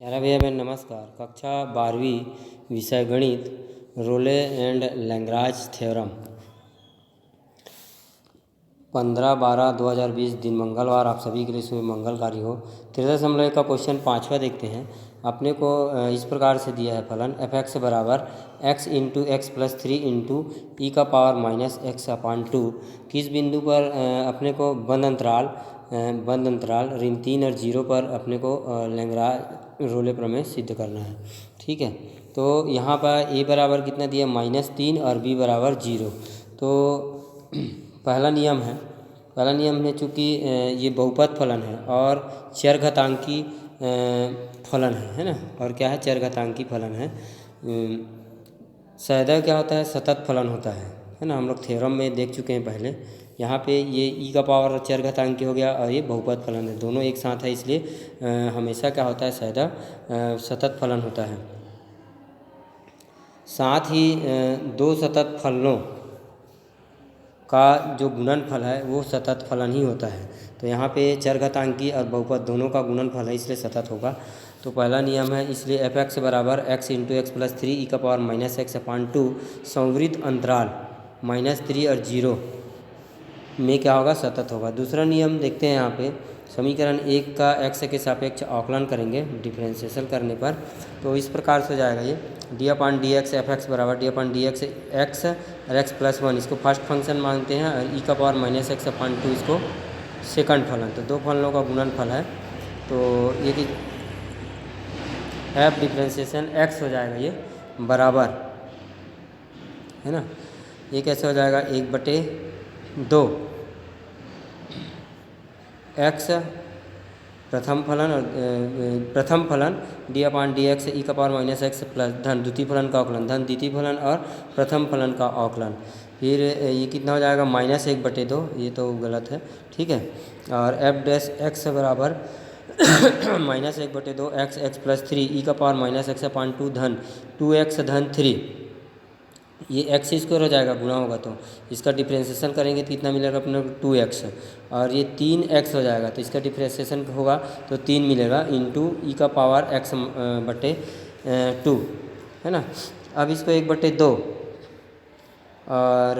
प्यारा भैया बहन नमस्कार। कक्षा 12वीं विषय गणित रोले एंड लैग्रांज थ्योरम 15/12/2020 दिन मंगलवार आप सभी के लिए सुबह मंगलकारी हो। 13.1 का क्वेश्चन 5वां देखते हैं। अपने को इस प्रकार से दिया है फलन f(x) बराबर x into X plus 3 into E का पावर माइनस एक्स अपान 2 किस बिंदु पर अपने को बंद अंतराल ऋण 3 और 0 पर अपने को लैग्रांज रोले प्रमेय सिद्ध करना है। ठीक है, तो यहाँ पर a बराबर कितना दिया -3 और b बराबर 0। तो पहला नियम है चूँकि ये बहुपद फलन है और चरघातांकी फलन है ना। और क्या है? चरघातांकी फलन है। सदैव क्या होता है? सतत फलन होता है ना। हम लोग थ्योरम में देख चुके हैं पहले। यहाँ पे ये e का पावर चरघातांकी हो गया और ये बहुपद फलन है, दोनों एक साथ है, इसलिए हमेशा क्या होता है? सदैव सतत फलन होता है। साथ ही दो सतत फलनों का जो गुणनफल है वो सतत फलन ही होता है। तो यहाँ पे चरघातांकी और बहुपद दोनों का गुणनफल है, इसलिए सतत होगा। तो पहला नियम है, इसलिए f(x) बराबर x इंटू एक्स प्लस 3 ई का पावर माइनस एक्स अपान 2 संवृत अंतराल -3 और 0 में क्या होगा? सतत होगा। दूसरा नियम देखते हैं यहाँ पे। समीकरण 1 का x के सापेक्ष अवकलन करेंगे डिफरेंशिएशन करने पर, तो इस प्रकार से हो जाएगा ये d/dx f(x) बराबर d/dx x और x प्लस 1 इसको फर्स्ट फंक्शन मानते हैं और ई का पावर माइनस एक्स अपान 2 इसको सेकंड फलन। तो दो फलनों का गुणनफल है। तो ये कि f डिफरेंशिएशन x हो जाएगा ये बराबर है ना। ये कैसे हो जाएगा? 1/2 x प्रथम फलन d/dx ई का पावर माइनस एक्स प्लस धन द्वितीय फलन का अवकलन धन द्वितीय फलन और प्रथम फलन का अवकलन। फिर ये कितना हो जाएगा? -1/2। ये तो गलत है, ठीक है। और f(x) बराबर -1/2 x प्लस 3 ई का पावर माइनस एक्स अपान 2 धन 2x धन 3। ये x² हो जाएगा, गुणा होगा तो इसका डिफरेंशिएशन करेंगे तो कितना मिलेगा अपने को? 2x। और ये 3x हो जाएगा तो इसका डिफरेंशिएशन होगा तो 3 मिलेगा इंटू ई का पावर x/2 है ना। अब इसको 1/2 और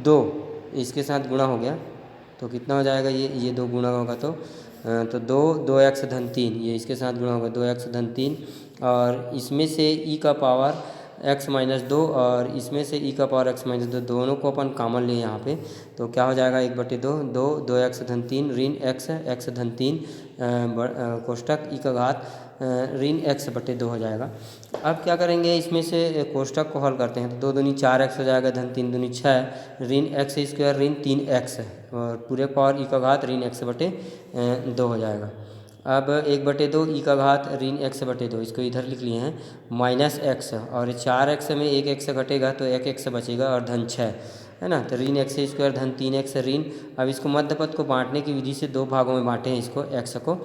2 इसके साथ गुणा हो गया तो कितना हो जाएगा? ये 2 गुणा होगा तो 2x धन 3 ये इसके साथ गुणा होगा 2x धन 3 और इसमें से e का पावर x-2 और इसमें से e का पावर x-2 दोनों को अपन कॉमन लें यहाँ पे, तो क्या हो जाएगा? 1/2 2x धन 3 ऋण x धन 3 कोष्टक e का घात ऋण x/2 हो जाएगा। अब क्या करेंगे? इसमें से कोष्टक को हल करते हैं तो 2 दूनी 4x हो जाएगा धन 3 दूनी 6 ऋण x² ऋण 3x और पूरे पावर e का घात ऋण x/2 हो जाएगा। अब 1/2 ई का घात ऋण x/2 इसको इधर लिख लिए हैं -x और 4x में 1x घटेगा तो 1x बचेगा और धन 6 है ना। तो ऋण x² धन 3x ऋण। अब इसको मध्य पद को बांटने की विधि से 2 भागों में बांटे हैं इसको x को,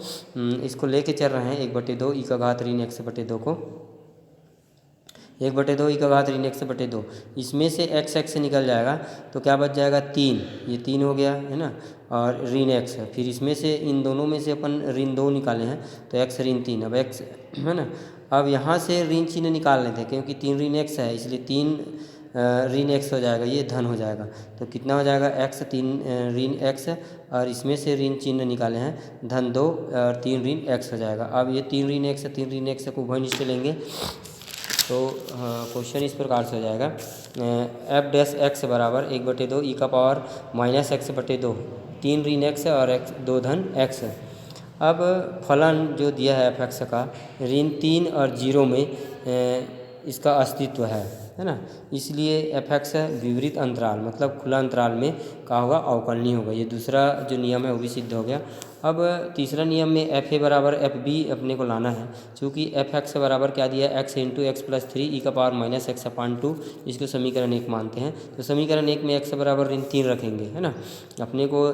इसको लेके चल रहे हैं 1/2 ई का घात ऋण x/2 को 1/2 ई का घात ऋण x/2। इसमें से x निकल जाएगा तो क्या बच जाएगा? 3, ये 3 हो गया है ना और ऋण x। फिर इसमें से इन दोनों में से अपन ऋण 2 निकाले हैं तो x ऋण 3 अब x है ना। अब यहाँ से ऋण चिन्ह निकाल लेते हैं क्योंकि 3 ऋण x है इसलिए 3 ऋण x हो जाएगा, ये धन हो जाएगा। तो कितना हो जाएगा? x 3 ऋण x और इसमें से ऋण चिन्ह निकाले हैं धन 2 और 3 ऋण x हो जाएगा। अब ये 3 ऋण x को उभयनिष्ठ लेंगे तो क्वेश्चन इस प्रकार से हो जाएगा f(x) बराबर 1/2 ई का पावर माइनस x/2 3 ऋण x और x 2 धन x। अब फलन जो दिया है f(x) का ऋण 3 और 0 में इसका अस्तित्व है ना। इसलिए f(x) विपरीत अंतराल मतलब खुला अंतराल में क्या होगा? अवकलनीय होगा। ये दूसरा जो नियम है वो भी सिद्ध हो गया। अब तीसरा नियम में fa बराबर fb अपने को लाना है, क्योंकि f(x) बराबर क्या दिया है? x इंटू एक्स प्लस 3 ई का पावर माइनस एक्स अपान 2 इसको समीकरण 1 मानते हैं। तो समीकरण 1 में x बराबर ऋण 3 रखेंगे है ना। अपने को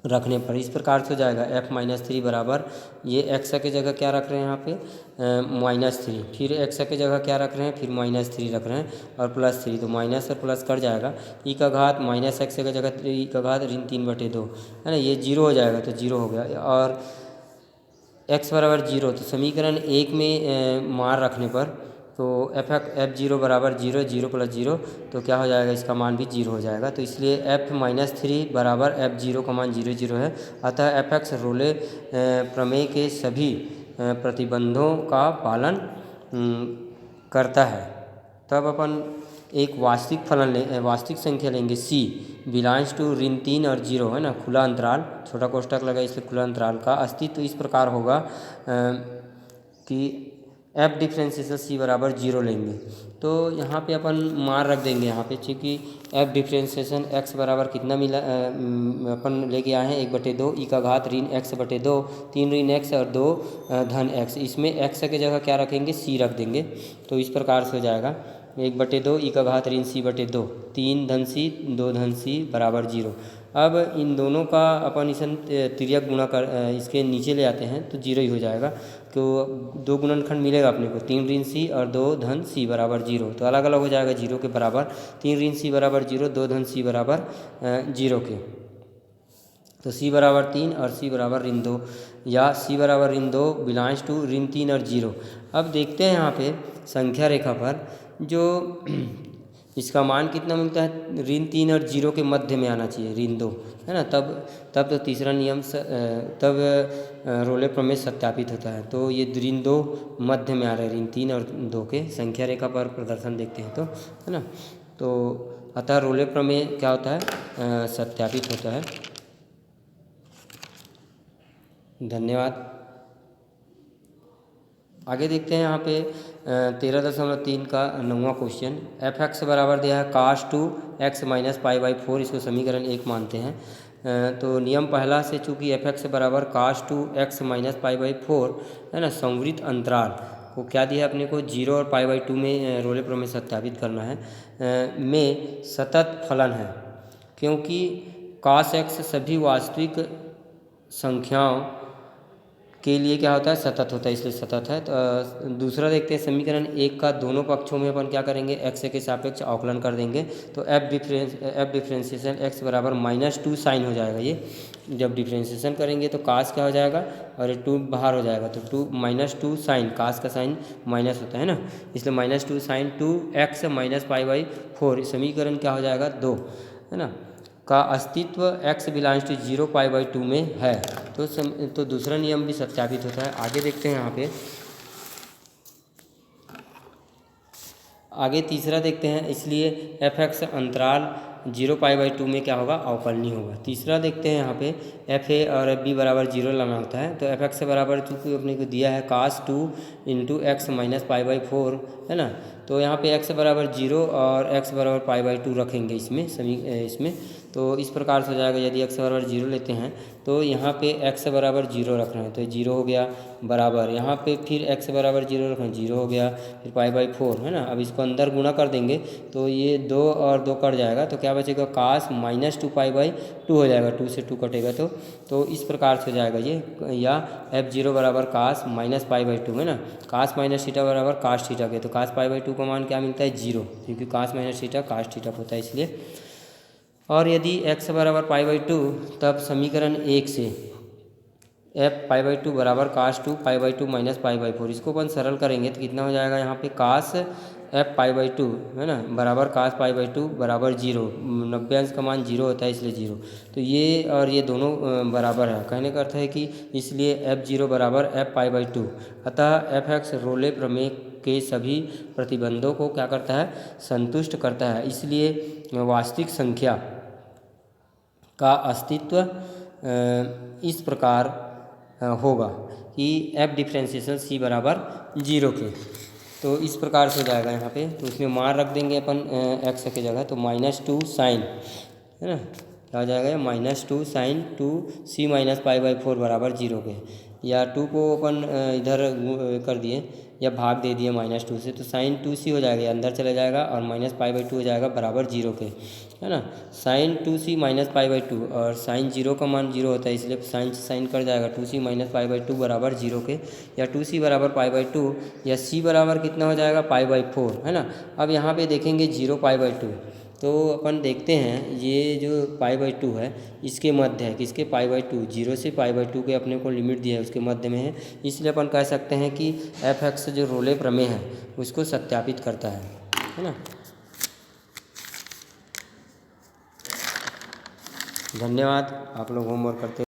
रखने पर इस प्रकार से हो जाएगा f माइनस थ्री बराबर, ये x की जगह क्या रख रहे हैं यहाँ पे माइनस थ्री, फिर x की जगह क्या रख रहे हैं, फिर माइनस थ्री रख रहे हैं और प्लस थ्री, तो माइनस और प्लस कट जाएगा, ई का घात माइनस एक्स की जगह ई का घात ऋण 3/2 है ना, ये जीरो हो जाएगा तो जीरो हो गया। और x बराबर जीरो, तो समीकरण एक में मान रखने पर तो एफ जीरो बराबर जीरो, जीरो प्लस जीरो, तो क्या हो जाएगा, इसका मान भी जीरो हो जाएगा। तो इसलिए f माइनस थ्री बराबर एफ जीरो का मान जीरो जीरो है। अतः एफ एक्स रोले प्रमेय के सभी प्रतिबंधों का पालन करता है। तब अपन एक वास्तविक फलन वास्तविक संख्या लेंगे c बिलोंग्स टू ऋण 3 और 0 है ना, खुला अंतराल, छोटा कोष्ठक लगा इसलिए खुला अंतराल का अस्तित्व इस प्रकार होगा कि f डिफ्रेंशिएशन c बराबर 0 लेंगे। तो यहाँ पे अपन मान रख देंगे यहाँ पे, चूँकि f डिफ्रेंशिएशन x बराबर कितना मिला अपन लेके आए हैं 1/2 ई का घात ऋण x/2, 3 ऋण x और 2 धन x, इसमें x की जगह क्या रखेंगे, c रख देंगे। तो इस प्रकार से हो जाएगा 1/2 ई का घात ऋण c/2, 3 धन c 2 धन c बराबर 0। अब इन दोनों का अपन इस तिर्यक गुणा कर इसके नीचे ले आते हैं तो जीरो ही हो जाएगा। तो दो गुणनखंड मिलेगा अपने को, 3 ऋण c और 2 धन c बराबर 0, तो अलग अलग हो जाएगा जीरो के बराबर, 3 ऋण c बराबर 0, 2 धन c बराबर 0 के, तो c बराबर 3 और c बराबर ऋण 2, या c बराबर ऋण 2 बिलोंग्स टू ऋण 3 और 0। अब देखते हैं यहाँ पे संख्या रेखा पर जो इसका मान कितना मिलता है, ऋण 3 और 0 के मध्य में आना चाहिए, ऋण 2 है ना, तब तो तीसरा नियम तब रोले प्रमेय सत्यापित होता है। तो ये ऋण 2 मध्य में आ रहा है, ऋण 3 और 2 के संख्या रेखा पर प्रदर्शन देखते हैं तो है ना, तो अतः रोले प्रमेय क्या होता है, सत्यापित होता है। धन्यवाद। आगे देखते हैं यहाँ पे 13.3 का 9वां क्वेश्चन, एफ एक्स बराबर दिया है cos 2x माइनस π/4, इसको समीकरण 1 मानते हैं। तो नियम पहला से चूँकि एफ एक्स बराबर cos 2x माइनस π/4 है ना, संवृत अंतराल को क्या दिया है अपने को, 0 और π/2 में रोले प्रमेय सत्यापित करना है, में सतत फलन है, क्योंकि cos x सभी वास्तविक संख्याओं के लिए क्या होता है, सतत होता है, इसलिए सतत है। तो दूसरा देखते हैं समीकरण 1 का दोनों पक्षों में अपन क्या करेंगे, x के सापेक्ष अवकलन कर देंगे, तो f डिफ्रेंशिएशन x बराबर -2 साइन हो जाएगा। ये जब डिफ्रेंशिएशन करेंगे तो कास क्या हो जाएगा और 2 बाहर हो जाएगा, तो -2 साइन, कास का साइन माइनस होता है ना, इसलिए -2 साइन 2x माइनस π/4 समीकरण क्या हो जाएगा 2 है ना, का अस्तित्व x बिलोंग्स टू 0 π/2 में है। तो दूसरा नियम भी सत्यापित होता है। आगे देखते हैं यहाँ पे, आगे तीसरा देखते हैं, इसलिए एफ एक्स अंतराल 0 π/2 में क्या होगा, अवकलनीय होगा। तीसरा देखते हैं यहाँ पे, एफ ए और एफ बी बराबर 0 लाना होता है, तो एफ एक्स बराबर चूँकि अपने को दिया है cos 2 × x माइनस π/4 है ना, तो यहाँ पे x बराबर 0 और x बराबर π/2 रखेंगे इसमें तो इस प्रकार से हो जाएगा। यदि x बराबर 0 लेते हैं तो यहाँ पे x बराबर 0 रख रहे हैं तो 0 हो गया, बराबर यहाँ पे फिर x बराबर 0 रख रहे हैं, 0 हो गया, फिर π/4 है ना। अब इसको अंदर गुणा कर देंगे तो ये 2 और 2 कट जाएगा, तो क्या बचेगा, cos -2 π/2 हो जाएगा, 2 से 2 कटेगा तो इस प्रकार से हो जाएगा ये, या f0 बराबर cos -π/2 है ना, cos -θ बराबर cos θ के, तो cos π/2 का मान क्या मिलता है, 0, क्योंकि cos -θ cos θ होता है इसलिए। और यदि x बराबर π/2 तब समीकरण 1 से f π/2 बराबर cos 2 π/2 माइनस π/4, इसको अपन सरल करेंगे तो कितना हो जाएगा, यहाँ पे cos f π/2 है ना बराबर cos π/2 बराबर 0, 90 अंश का मान 0 होता है इसलिए 0, तो ये और ये दोनों बराबर है। कहने का अर्थ है कि इसलिए f0 बराबर f π/2, अतः एफ एक्स रोले प्रमेय के सभी प्रतिबंधों को क्या करता है, संतुष्ट करता है। इसलिए वास्तविक संख्या का अस्तित्व इस प्रकार होगा कि f डिफ्रेंशिएशन c बराबर 0 के, तो इस प्रकार से हो जाएगा यहाँ पे। तो उसमें मान रख देंगे अपन x की जगह, तो -2 साइन है ना, क्या हो जाएगा, -2 साइन 2c माइनस π/4 बराबर 0 के, या 2 को अपन इधर कर दिए या भाग दे दिया -2 से, तो साइन 2c हो जाएगा, अंदर चला जाएगा और -π/2 हो जाएगा बराबर 0 के, है ना। साइन 2c -π/2 और साइन 0 का मान 0 होता है, इसलिए साइन से साइन कट जाएगा, 2c -π/2 बराबर 0 के, या 2c बराबर π/2 या c बराबर कितना हो जाएगा π/4, है ना। अब यहाँ पे देखेंगे 0 π/2, तो अपन देखते हैं ये जो π/2 है इसके मध्य है, किसके π/2, 0 से π/2 के अपने को लिमिट दिया है उसके मध्य में है, इसलिए अपन कह सकते हैं कि f(x) जो रोले प्रमेय है उसको सत्यापित करता है ना। धन्यवाद, आप लोग होमवर्क करते